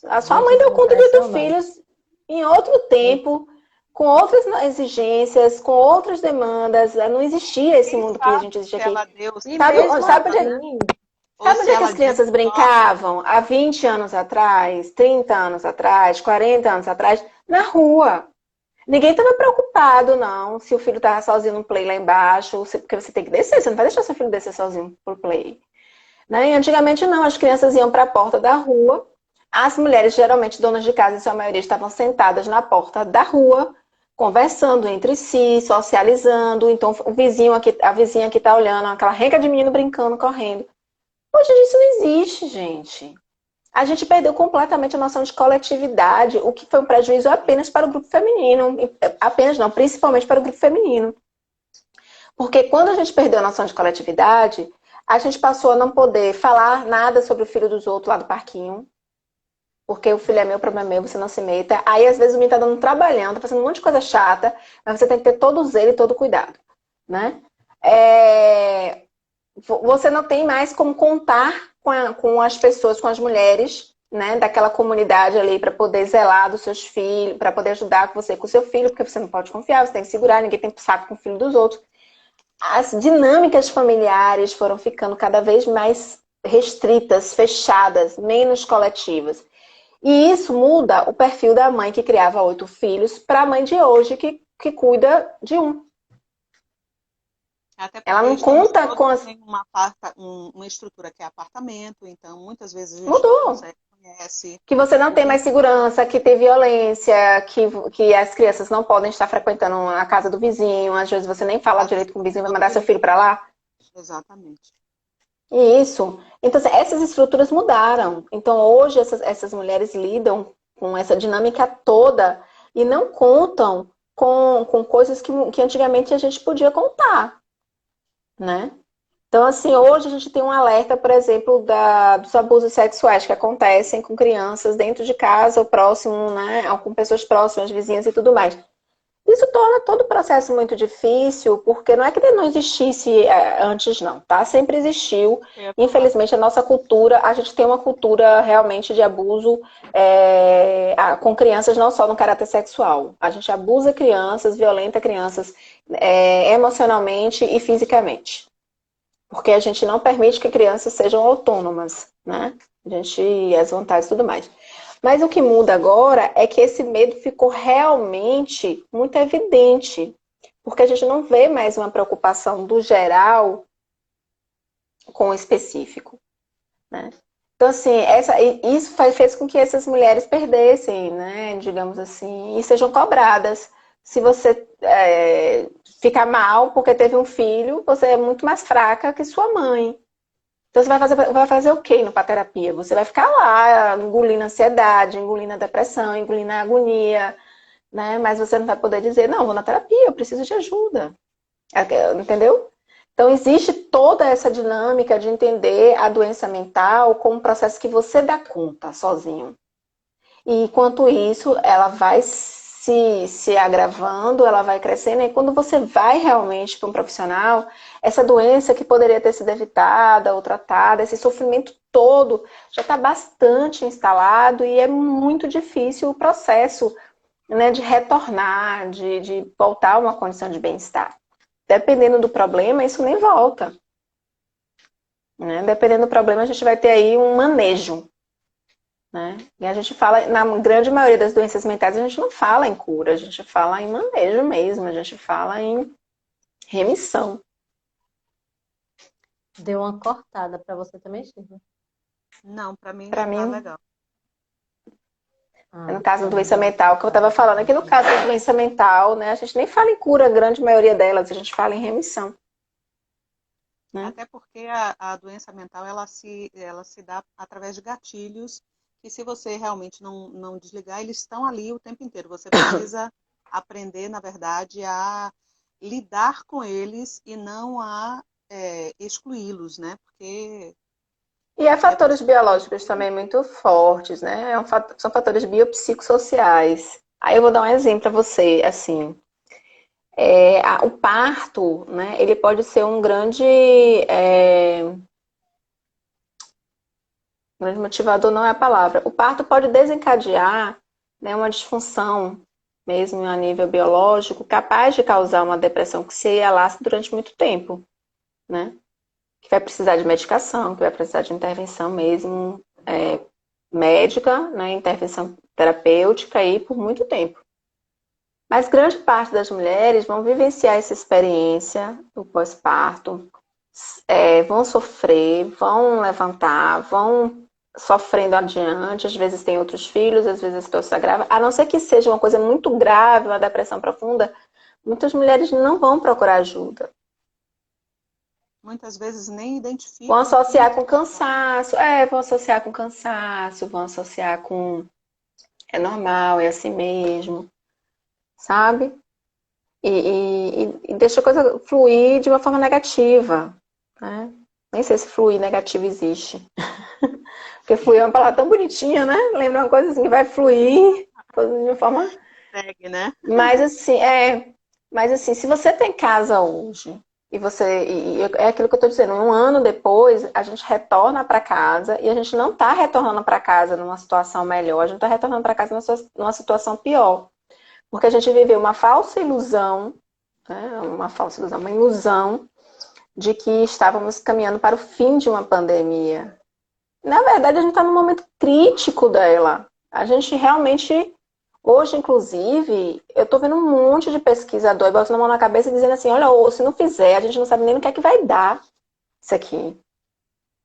A sua Gente, mãe isso deu é conta de 8 impressionante. filhos em outro tempo, com outras exigências, com outras demandas. Não existia esse quem mundo que a sabe gente existe se aqui. ela deu E sim mesmo Sabe onde, assim, ou sabe se onde é que ela as disse crianças só. brincavam há 20 anos atrás, 30 anos atrás, 40 anos atrás? Na rua. Ninguém estava preocupado, não, se o filho estava sozinho no play lá embaixo, porque você tem que descer, você não vai deixar seu filho descer sozinho pro play. Né? E antigamente não, as crianças iam para a porta da rua, as mulheres, geralmente donas de casa, em sua maioria, estavam sentadas na porta da rua, conversando entre si, socializando. Então, o vizinho aqui, a vizinha que está olhando, aquela renca de menino brincando, correndo. Hoje isso não existe, gente. A gente perdeu completamente a noção de coletividade, o que foi um prejuízo apenas para o grupo feminino. Apenas não, principalmente para o grupo feminino. Porque quando a gente perdeu a noção de coletividade, a gente passou a não poder falar nada sobre o filho dos outros lá do parquinho. Porque o filho é meu, o problema é meu, você não se meta. Aí, às vezes, o menino tá dando um trabalhão, tá fazendo um monte de coisa chata, mas você tem que ter todo zelo e todo cuidado, né? Você não tem mais como contar com as pessoas, com as mulheres, né, daquela comunidade ali para poder zelar dos seus filhos, para poder ajudar você com o seu filho, porque você não pode confiar, você tem que segurar, ninguém tem saco com o filho dos outros. As dinâmicas familiares foram ficando cada vez mais restritas, fechadas, menos coletivas. E isso muda o perfil da mãe que criava 8 filhos para a mãe de hoje que cuida de um. Até Ela porque não estamos conta com todos as... em uma estrutura que é apartamento, então muitas vezes a gente não Mudou. consegue, conhece Que você não o tem mais vizinho. segurança, que tem violência, que as crianças não podem estar frequentando a casa do vizinho, às vezes você nem fala Às direito vezes com o tem vizinho, vai todo mandar seu filho para perigo. lá. Exatamente. Isso. Então, assim, essas estruturas mudaram. Então, hoje, essas mulheres lidam com essa dinâmica toda e não contam com coisas que antigamente a gente podia contar, né? Então, assim, hoje a gente tem um alerta, por exemplo, dos abusos sexuais que acontecem com crianças dentro de casa, ou próximo, né? Ou com pessoas próximas, vizinhas e tudo mais. Isso torna todo o processo muito difícil, porque não é que não existisse antes, não, tá? Sempre existiu. Eu ia falar. Infelizmente, a nossa cultura, a gente tem uma cultura realmente de abuso com crianças, não só no caráter sexual. A gente abusa crianças, violenta crianças emocionalmente e fisicamente. porque a gente não permite que crianças sejam autônomas, né? As vontades e tudo mais. Mas o que muda agora é que esse medo ficou realmente muito evidente, porque a gente não vê mais uma preocupação do geral com o específico, né? Então, assim, isso fez com que essas mulheres perdessem, né, digamos assim, e sejam cobradas. Se você ficar mal porque teve um filho, você é muito mais fraca que sua mãe. Então, você vai fazer o quê na terapia? Você vai ficar lá engolindo a ansiedade, engolindo a depressão, engolindo a agonia, né? Mas você não vai poder dizer, não, vou na terapia, eu preciso de ajuda. Entendeu? Então, existe toda essa dinâmica de entender a doença mental como um processo que você dá conta sozinho. E enquanto isso, ela vai se agravando, ela vai crescendo, e quando você vai realmente para um profissional, essa doença que poderia ter sido evitada ou tratada, esse sofrimento todo já está bastante instalado e é muito difícil o processo, né, de retornar, de voltar a uma condição de bem-estar. Dependendo do problema, isso nem volta, né? Dependendo do problema, a gente vai ter aí um manejo, né? E a gente fala, na grande maioria das doenças mentais, a gente não fala em cura, a gente fala em manejo mesmo, a gente fala em remissão. Deu uma cortada para você também, Shirley? Não, para mim Para tá mim, legal. no caso da Bacana. doença mental, que eu estava falando, aqui no caso da doença mental, né, a gente nem fala em cura, a grande maioria delas, a gente fala em remissão. Né? Até porque a doença mental ela se dá através de gatilhos que, se você realmente não desligar, eles estão ali o tempo inteiro. Você precisa aprender, na verdade, a lidar com eles e não a excluí-los, né? Porque E há é fatores biológicos também muito fortes, né? São fatores biopsicossociais. Aí eu vou dar um exemplo para você, assim. O parto, né, ele pode ser um grande motivador, não é a palavra. O parto pode desencadear, né, uma disfunção, mesmo a nível biológico, capaz de causar uma depressão que se alastra durante muito tempo, né? Que vai precisar de medicação, que vai precisar de intervenção mesmo, médica, né, intervenção terapêutica aí por muito tempo. Mas grande parte das mulheres vão vivenciar essa experiência do pós-parto, vão sofrer, vão levantar, vão sofrendo adiante, às vezes tem outros filhos, às vezes a situação se agrava, a não ser que seja uma coisa muito grave, uma depressão profunda, muitas mulheres não vão procurar ajuda. muitas vezes nem Vão identificam que associar com cansaço, vão associar com cansaço, vão associar com é normal, é assim mesmo, sabe? E deixa a coisa fluir de uma forma negativa, né? Nem sei se fluir negativo existe. Porque fluir é uma palavra tão bonitinha, né? Lembra uma coisa assim que vai fluir de uma forma. segue, né? Mas assim, se você tem casa hoje e é aquilo que eu tô dizendo, um ano depois a gente retorna para casa e a gente não tá retornando para casa numa situação melhor, a gente tá retornando para casa numa situação pior. Porque a gente viveu uma falsa ilusão, né? Uma ilusão de que estávamos caminhando para o fim de uma pandemia. Na verdade, a gente está num momento crítico dela. A gente realmente, hoje, inclusive, eu estou vendo um monte de pesquisador botando a mão na cabeça e dizendo assim, olha, se não fizer, a gente não sabe nem o que é que vai dar isso aqui.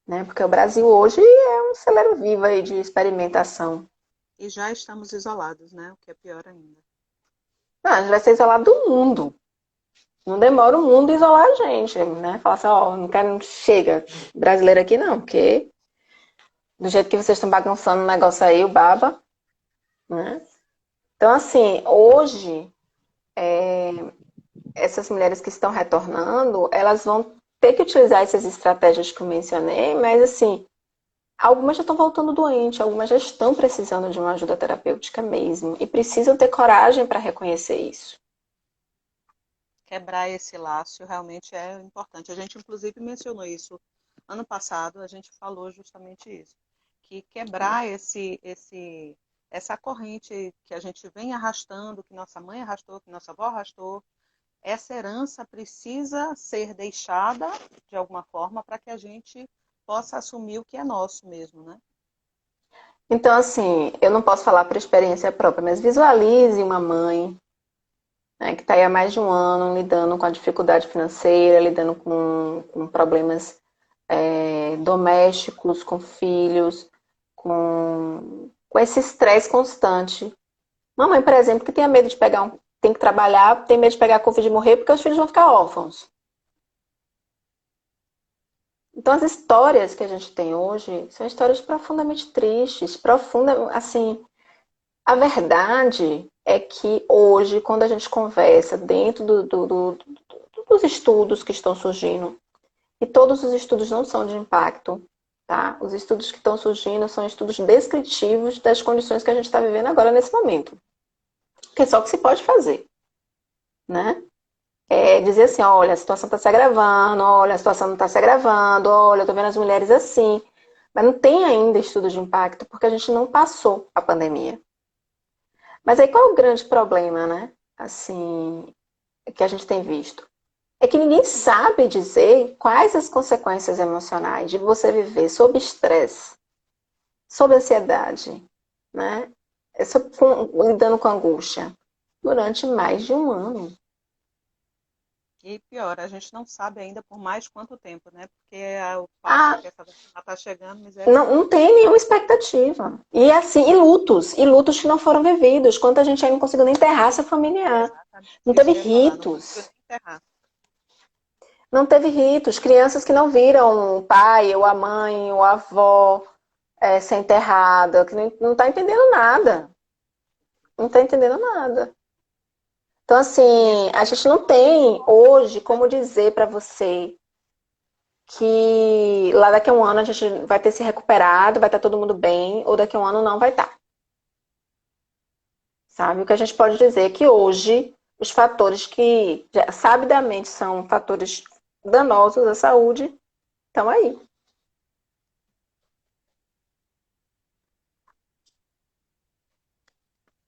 Né? Porque o Brasil hoje é um celeiro vivo aí de experimentação. E já estamos isolados, né? O que é pior ainda. Não, a gente vai ser isolado do mundo. Não demora o mundo isolar a gente, né? Falar assim, ó, não quero, chega brasileiro aqui não, porque do jeito que vocês estão bagunçando o negócio aí, o baba, né? Então, assim, hoje, essas mulheres que estão retornando, elas vão ter que utilizar essas estratégias que eu mencionei, mas, assim, algumas já estão voltando doentes, algumas já estão precisando de uma ajuda terapêutica mesmo, e precisam ter coragem para reconhecer isso. Quebrar esse laço realmente é importante. A gente, inclusive, mencionou isso ano passado, a gente falou justamente isso. Que quebrar essa corrente que a gente vem arrastando, que nossa mãe arrastou, que nossa avó arrastou, essa herança precisa ser deixada de alguma forma para que a gente possa assumir o que é nosso mesmo, né? Então, assim, eu não posso falar por experiência própria, mas visualize uma mãe, né, que está aí há mais de um ano lidando com a dificuldade financeira, lidando com problemas domésticos, com filhos, com esse estresse constante. Uma mãe, por exemplo, que tenha medo de tem que trabalhar, tem medo de pegar a Covid e morrer porque os filhos vão ficar órfãos. Então, as histórias que a gente tem hoje são histórias profundamente tristes, assim, a verdade é que hoje, quando a gente conversa dentro dos estudos que estão surgindo, e todos os estudos não são de impacto, tá? Os estudos que estão surgindo são estudos descritivos das condições que a gente está vivendo agora nesse momento. Que é só o que se pode fazer, né? É dizer assim, olha, a situação está se agravando, olha, a situação não está se agravando, olha, eu tô vendo as mulheres assim. Mas não tem ainda estudo de impacto porque a gente não passou a pandemia. Mas aí qual é o grande problema, né? Assim, que a gente tem visto? É que ninguém sabe dizer quais as consequências emocionais de você viver sob estresse, sob ansiedade, né? Lidando com angústia durante mais de um ano. E pior, a gente não sabe ainda por mais quanto tempo, né? Porque o fato Ah, de que essa vacina está chegando, não misericórdia. tem nenhuma expectativa. E assim, e lutos que não foram vividos. Quanta gente aí não conseguiu nem enterrar seu familiar. Exatamente Não isso teve que eu ia falar, não conseguiu ritos. nem enterrar. Não teve ritos. Crianças que não viram o pai, ou a mãe, ou a avó ser enterrada, que não tá entendendo nada. Não tá entendendo nada. Então, E esse assim, a gente não tem hoje como dizer para você que lá daqui a um ano a gente vai ter se recuperado, vai estar todo mundo bem, ou daqui a um ano não vai estar. Sabe? O que a gente pode dizer é que hoje os fatores que sabidamente são fatores danosos à saúde estão aí.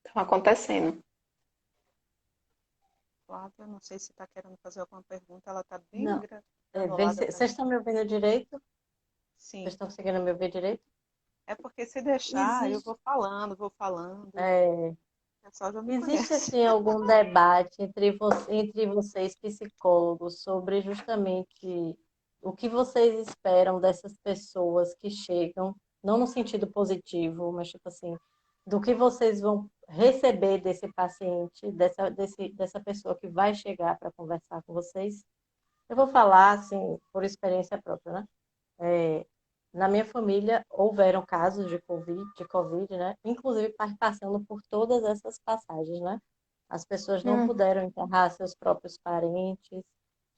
Estão acontecendo. Flávia, não sei se está querendo fazer alguma pergunta, ela está bem Não. granulada para Vocês mim. estão me ouvindo direito? Vocês Sim, estão conseguindo me ouvir direito? é porque se deixar, eu Existe, vou falando, o é, pessoal já me existe conhece. assim algum debate entre vocês psicólogos sobre justamente o que vocês esperam dessas pessoas que chegam, não no sentido positivo, mas tipo assim, do que vocês vão receber desse paciente, dessa pessoa que vai chegar para conversar com vocês? Eu vou falar assim por experiência própria, né? É, na minha família houveram casos de COVID, né? Inclusive passando por todas essas passagens, né? As pessoas não Hum. puderam enterrar seus próprios parentes,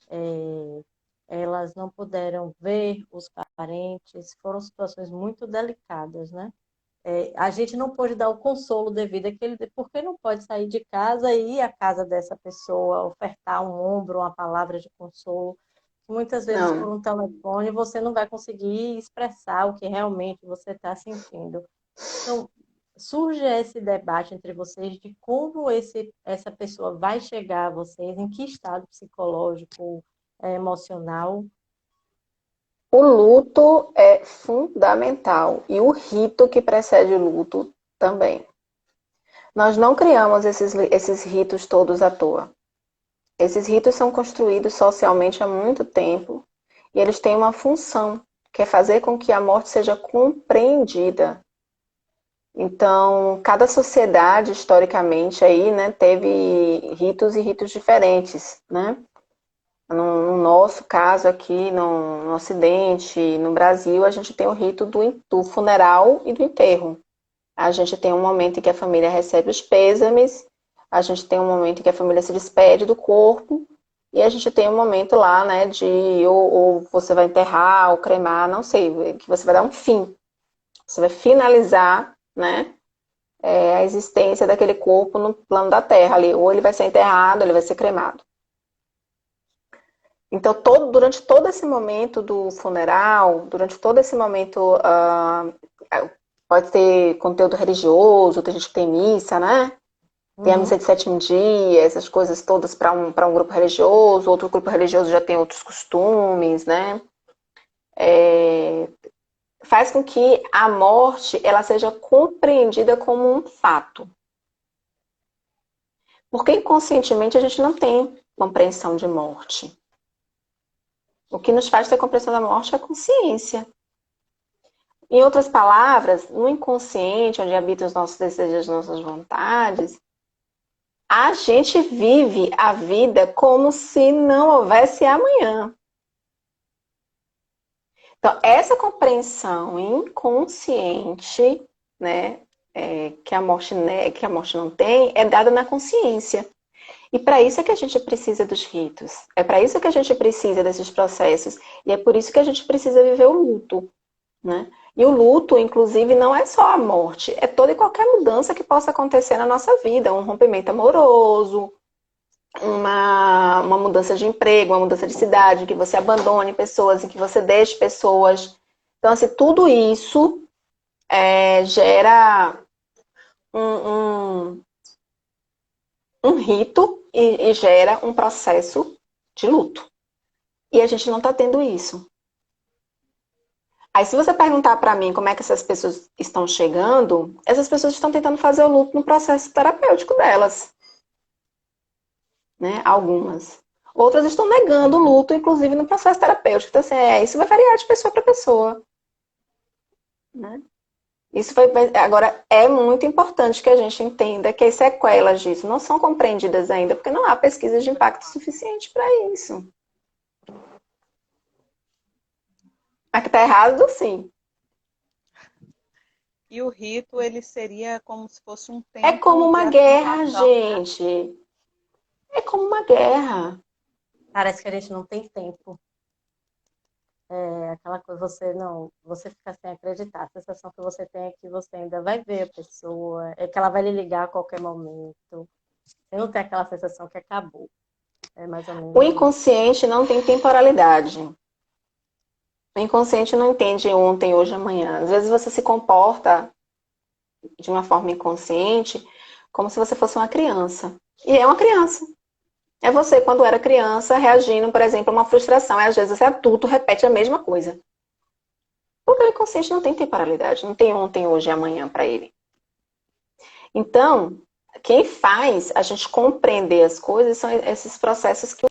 é, elas não puderam ver os parentes, foram situações muito delicadas, né? A gente não pôde dar o consolo devido àquele, porque não pode sair de casa e ir à casa dessa pessoa, ofertar um ombro, uma palavra de consolo. Muitas vezes por Não. um telefone você não vai conseguir expressar o que realmente você está sentindo. Então, surge esse debate entre vocês de como essa pessoa vai chegar a vocês, em que estado psicológico, emocional. O luto é fundamental e o rito que precede o luto também. Nós não criamos esses ritos todos à toa. Esses ritos são construídos socialmente há muito tempo e eles têm uma função, que é fazer com que a morte seja compreendida. Então, cada sociedade, historicamente, aí, né, teve ritos e ritos diferentes, né? No nosso caso aqui, no Ocidente, no Brasil, a gente tem o rito do funeral e do enterro. A gente tem um momento em que a família recebe os pêsames, a gente tem um momento em que a família se despede do corpo, e a gente tem um momento lá, né, de ou você vai enterrar, ou cremar, não sei, que você vai dar um fim. Você vai finalizar, né, a existência daquele corpo no plano da Terra ali. Ou ele vai ser enterrado, ou ele vai ser cremado. Então, durante todo esse momento do funeral, durante todo esse momento, pode ter conteúdo religioso, tem gente que tem missa, né? Tem a Uhum. missa de sétimo dia, essas coisas todas para um grupo religioso, outro grupo religioso já tem outros costumes, né? Faz com que a morte ela seja compreendida como um fato. Porque inconscientemente a gente não tem compreensão de morte. O que nos faz ter compreensão da morte é a consciência. Em outras palavras, no inconsciente, onde habitam os nossos desejos, as nossas vontades, a gente vive a vida como se não houvesse amanhã. Então, essa compreensão inconsciente, né, que a morte não tem, é dada na consciência. E para isso é que a gente precisa dos ritos. É para isso que a gente precisa desses processos. E é por isso que a gente precisa viver o luto, né? E o luto, inclusive, não é só a morte, é toda e qualquer mudança que possa acontecer na nossa vida, um rompimento amoroso, uma mudança de emprego, uma mudança de cidade, em que você abandone pessoas, em que você deixe pessoas. Então, assim, tudo isso gera um rito e gera um processo de luto. E a gente não está tendo isso. Aí, se você perguntar para mim como é que essas pessoas estão chegando, essas pessoas estão tentando fazer o luto no processo terapêutico delas. Né? Algumas. Outras estão negando o luto, inclusive no processo terapêutico. Então, assim, isso vai variar de pessoa para pessoa. Né? Isso agora, é muito importante que a gente entenda que as sequelas disso não são compreendidas ainda, porque não há pesquisas de impacto suficiente para isso. A que está errado, sim. E o rito, ele seria como se fosse um tempo. É como uma de guerra, afirmação, né? gente. É como uma guerra. Parece que a gente não tem tempo. É aquela coisa, você fica sem acreditar. A sensação que você tem é que você ainda vai ver a pessoa, é que ela vai lhe ligar a qualquer momento. Você não tem aquela sensação que acabou. É mais ou menos O isso. inconsciente não tem temporalidade. O inconsciente não entende ontem, hoje, amanhã. Às vezes você se comporta de uma forma inconsciente como se você fosse uma criança. E é uma criança. É você, quando era criança, reagindo, por exemplo, a uma frustração. E às vezes você é adulto, repete a mesma coisa. Porque o inconsciente não tem temporalidade. Não tem ontem, hoje e amanhã para ele. Então, quem faz a gente compreender as coisas são esses processos que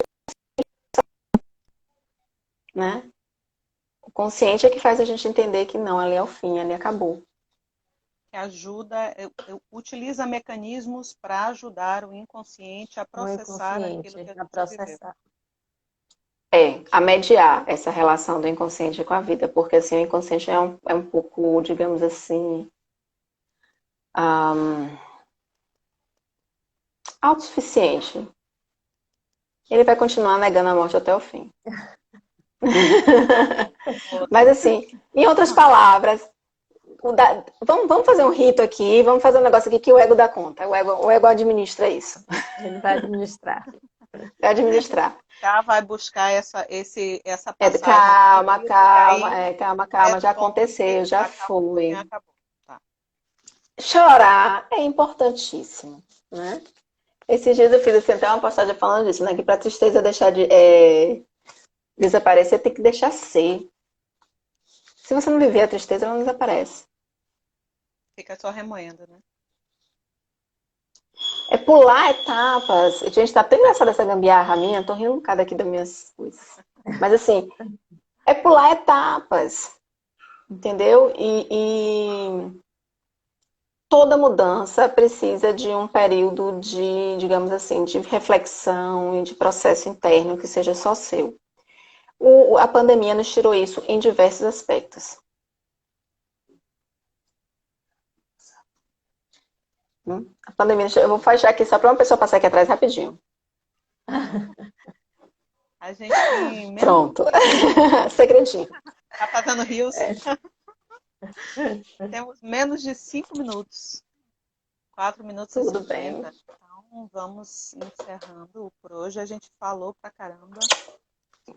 né? O consciente é que faz a gente entender que não, ali é o fim, ali acabou. Que ajuda, utiliza mecanismos para ajudar o inconsciente a O processar aquilo que inconsciente a a gente viveu. processar. A mediar essa relação do inconsciente com a vida, porque assim, o inconsciente é um pouco, digamos assim, autossuficiente. Ele vai continuar negando a morte até o fim. Mas assim, em outras palavras, vamos fazer um rito aqui, vamos fazer um negócio aqui que o ego dá conta. O ego administra isso. Ele vai administrar. Vai administrar. Já vai buscar essa passagem. Calma, já aconteceu, já foi. Acabou. Tá. Chorar é importantíssimo, né? Esses dias eu fiz assim, até uma postagem falando disso, né? Que pra tristeza deixar de desaparecer, tem que deixar ser. Se você não viver a tristeza, ela não desaparece. Fica só remoendo, né? É pular etapas. Gente, tá tão engraçada essa gambiarra minha, tô rindo um bocado aqui das minhas coisas. Mas assim, é pular etapas. Entendeu? E toda mudança precisa de um período de, digamos assim, de reflexão e de processo interno que seja só seu. A pandemia nos tirou isso em diversos aspectos. A pandemia, eu vou fechar aqui só para uma pessoa passar aqui atrás rapidinho. A gente tem menos... Pronto. Segredinho. Tá fazendo rios? Temos menos de 5 minutos. 4 minutos Tudo e 50. bem. Então, vamos encerrando por hoje. A gente falou pra caramba.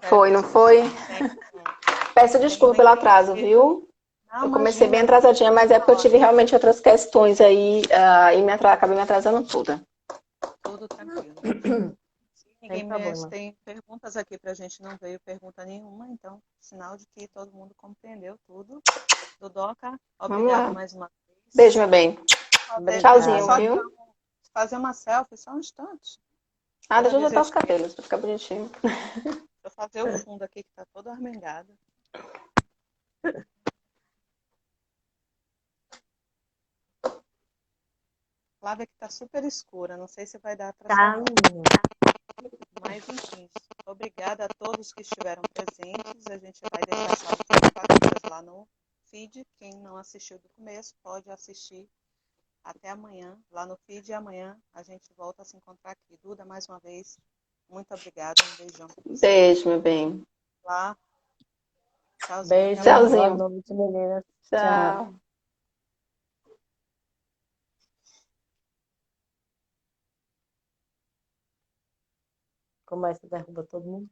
Foi, não foi? Peço desculpa pelo atraso, viu? Não, eu comecei imagina, bem atrasadinha, mas é porque eu tive realmente outras questões aí e acabei me atrasando toda. Tudo tranquilo. Se ninguém Sem mais problema. tem perguntas aqui para a gente, não veio pergunta nenhuma, então, sinal de que todo mundo compreendeu tudo. Dudoca, Vamos obrigada lá. mais uma Beijo, vez. meu bem. Obrigada. Tchauzinho, Só viu? fazer uma selfie, só um instante. Ah, deixa eu ajeitar os cabelos, pra ficar bonitinho. Deixa eu fazer o fundo aqui, que tá todo armengado. Flávia que tá super escura, não sei se vai dar para Tá, salvar. menina. Mas, enfim, obrigada a todos que estiveram presentes. A gente vai deixar salvo as partidas lá no feed. Quem não assistiu do começo pode assistir até amanhã, lá no feed. E amanhã a gente volta a se encontrar aqui. Duda, mais uma vez, muito obrigada. Um beijão para você. Beijo, meu bem. Lá. Tchauzinho. Beijo, Até amanhã. boa Tchauzinho. noite, meninas. Tchau. Tchau. Começa a derrubar todo mundo.